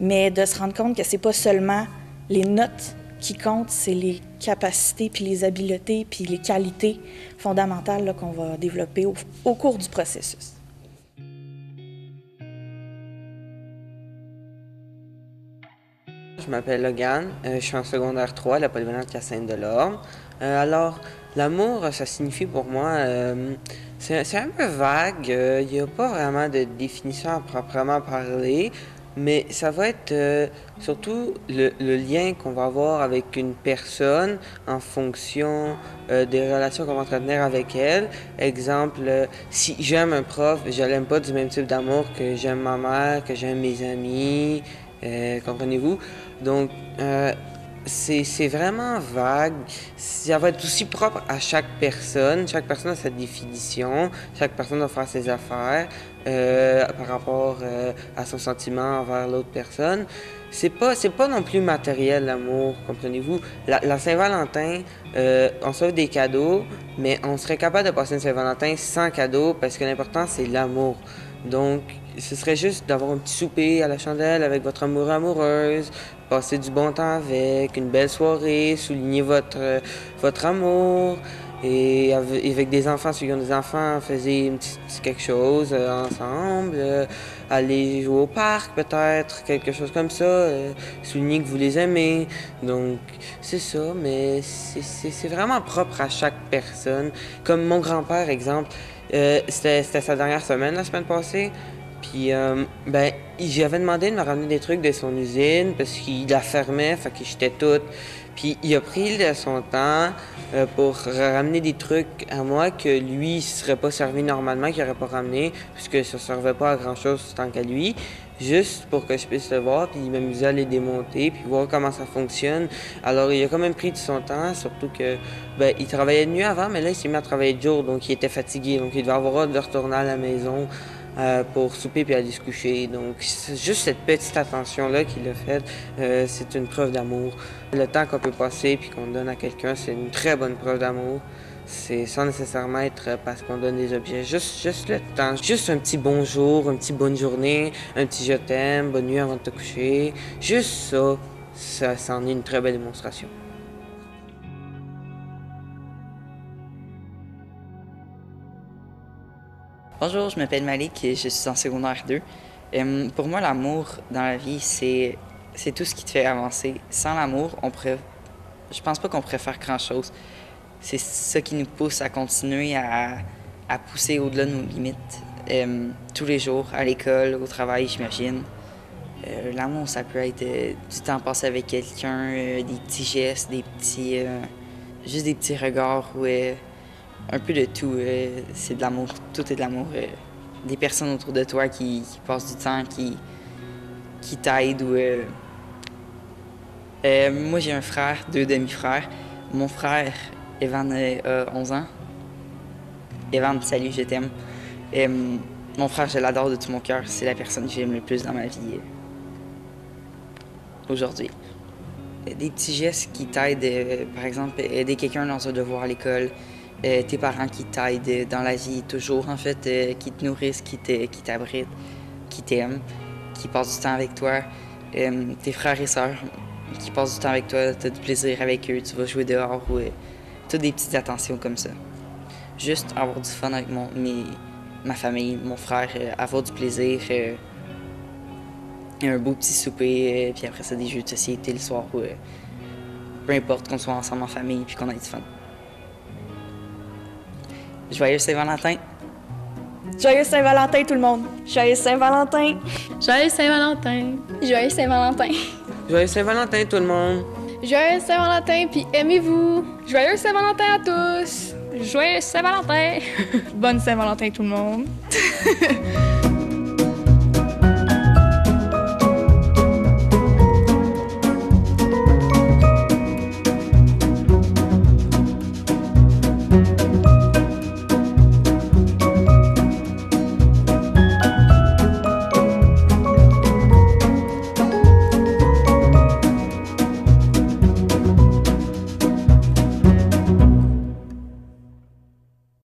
mais de se rendre compte que c'est pas seulement les notes qui comptent, c'est les capacités puis les habiletés puis les qualités fondamentales qu'on va développer au cours du processus. Je m'appelle Logan, je suis en secondaire 3 à la polyvalente Hyacinthe-Delorme. Alors, l'amour, ça signifie pour moi, c'est un peu vague, il n'y a pas vraiment de définition à proprement parler, mais ça va être surtout le lien qu'on va avoir avec une personne en fonction des relations qu'on va entretenir avec elle. Exemple, si j'aime un prof, je l'aime pas du même type d'amour que j'aime ma mère, que j'aime mes amis, comprenez-vous? Donc, c'est vraiment vague. Ça va être aussi propre à chaque personne. Chaque personne a sa définition. Chaque personne va faire ses affaires par rapport à son sentiment envers l'autre personne. C'est pas non plus matériel, l'amour, comprenez-vous. La Saint-Valentin, on s'offre des cadeaux, mais on serait capable de passer une Saint-Valentin sans cadeau parce que l'important, c'est l'amour. Donc, ce serait juste d'avoir un petit souper à la chandelle avec votre amoureux, amoureuse, passer du bon temps avec, une belle soirée, souligner votre amour. Et avec des enfants, ceux qui ont des enfants, faisait un petit quelque chose ensemble, aller jouer au parc peut-être, quelque chose comme ça, souligner que vous les aimez. Donc, c'est ça, mais c'est vraiment propre à chaque personne. Comme mon grand-père, exemple, c'était sa dernière semaine, la semaine passée. Puis, j'avais demandé de me ramener des trucs de son usine parce qu'il la fermait, fait que j'étais toute. Puis, il a pris son temps pour ramener des trucs à moi que lui, il ne serait pas servi normalement, qu'il n'aurait pas ramené, puisque ça ne servait pas à grand-chose tant qu'à lui, juste pour que je puisse le voir, puis m'amuser à les démonter, puis voir comment ça fonctionne. Alors, il a quand même pris de son temps, surtout que, il travaillait de nuit avant, mais là, il s'est mis à travailler de jour, donc il était fatigué, donc il devait avoir hâte de retourner à la maison. pour souper puis aller se coucher. Donc, juste cette petite attention-là qu'il a faite, c'est une preuve d'amour. Le temps qu'on peut passer puis qu'on donne à quelqu'un, c'est une très bonne preuve d'amour. C'est sans nécessairement être parce qu'on donne des objets, juste le temps, juste un petit bonjour, un petit bonne journée, un petit je t'aime, bonne nuit avant de te coucher. Juste ça en est une très belle démonstration. Bonjour, je m'appelle Malik et je suis en secondaire 2. Pour moi, l'amour dans la vie, c'est tout ce qui te fait avancer. Sans l'amour, je pense pas qu'on pourrait faire grand-chose. C'est ça qui nous pousse à continuer à pousser au-delà de nos limites. Tous les jours, à l'école, au travail, j'imagine. L'amour, ça peut être du temps passé avec quelqu'un, des petits gestes, juste des petits regards, ou un peu de tout. C'est de l'amour, tout est de l'amour. Des personnes autour de toi qui passent du temps, qui t'aident. Moi, j'ai un frère, 2 demi-frères. Mon frère, Evan, a 11 ans. Evan, salut, je t'aime. Mon frère, je l'adore de tout mon cœur. C'est la personne que j'aime le plus dans ma vie aujourd'hui. Des petits gestes qui t'aident, par exemple, aider quelqu'un dans un devoir à l'école, tes parents qui t'aident dans la vie toujours, en fait, qui te nourrissent, qui t'abritent, qui t'aiment, qui passent du temps avec toi, tes frères et sœurs qui passent du temps avec toi, tu as du plaisir avec eux, tu vas jouer dehors, ou toutes des petites attentions comme ça. Juste avoir du fun avec ma famille, mon frère, avoir du plaisir, un beau petit souper, puis après ça, des jeux de société le soir, ou peu importe, qu'on soit ensemble en famille, puis qu'on ait du fun. Joyeux Saint-Valentin! Joyeux Saint-Valentin, tout le monde! Joyeux Saint-Valentin! Joyeux Saint-Valentin! Joyeux Saint-Valentin! Joyeux Saint-Valentin, tout le monde! Joyeux Saint-Valentin, puis aimez-vous! Joyeux Saint-Valentin à tous! Joyeux Saint-Valentin! Bonne Saint-Valentin, tout le monde!